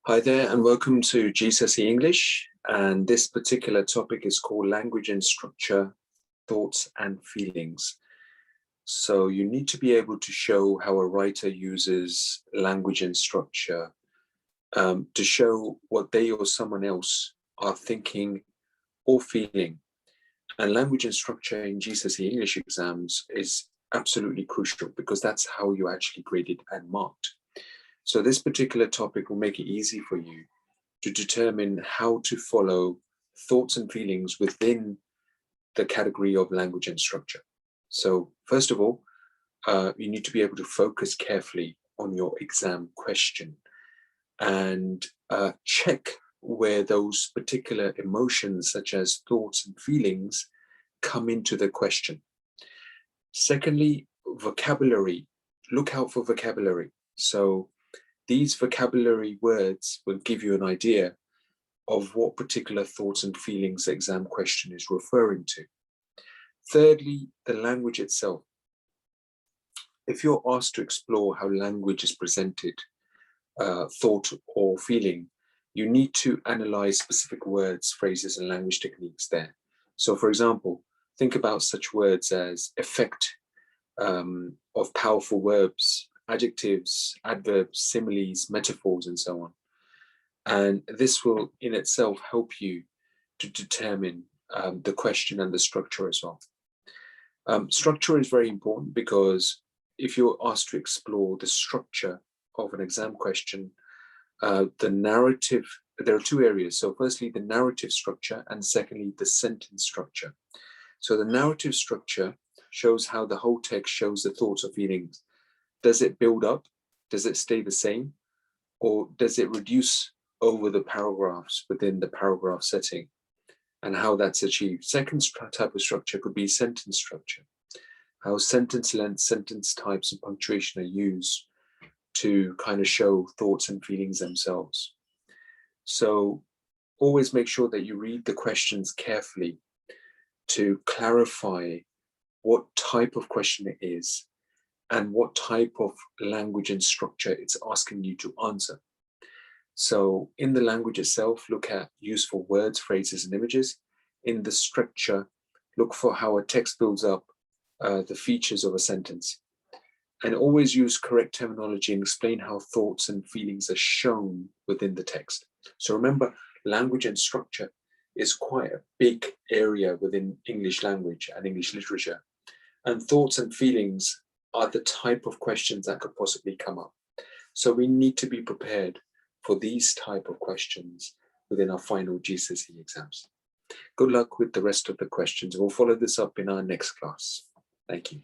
Hi there and welcome to GCSE English, and this particular topic is called Language and Structure, Thoughts and Feelings. So you need to be able to show how a writer uses language and structure to show what they or someone else are thinking or feeling. And language and structure in GCSE English exams is absolutely crucial because that's how you actually graded and marked. So this particular topic will make it easy for you to determine how to follow thoughts and feelings within the category of language and structure. So first of all, you need to be able to focus carefully on your exam question and check where those particular emotions, such as thoughts and feelings, come into the question. Secondly, vocabulary. Look out for vocabulary. So these vocabulary words will give you an idea of what particular thoughts and feelings the exam question is referring to. Thirdly, the language itself. If you're asked to explore how language is presented, thought or feeling, you need to analyze specific words, phrases, and language techniques there. So for example, think about such words as effect of powerful verbs, adjectives, adverbs, similes, metaphors, and so on. And this will in itself help you to determine the question and the structure as well. Structure is very important because if you're asked to explore the structure of an exam question, the narrative, there are two areas. So firstly, the narrative structure, and secondly, the sentence structure. So the narrative structure shows how the whole text shows the thoughts or feelings. Does it build up? Does it stay the same? Or does it reduce over the paragraphs within the paragraph setting, and how that's achieved? Second type of structure could be sentence structure. How sentence length, sentence types, and punctuation are used to kind of show thoughts and feelings themselves. So always make sure that you read the questions carefully to clarify what type of question it is and what type of language and structure it's asking you to answer. So in the language itself, look at useful words, phrases, and images. In the structure, look for how a text builds up the features of a sentence. And always use correct terminology and explain how thoughts and feelings are shown within the text. So remember, language and structure is quite a big area within English language and English literature. And thoughts and feelings are the type of questions that could possibly come up. So we need to be prepared for these type of questions within our final GCSE exams. Good luck with the rest of the questions. We'll follow this up in our next class. Thank you.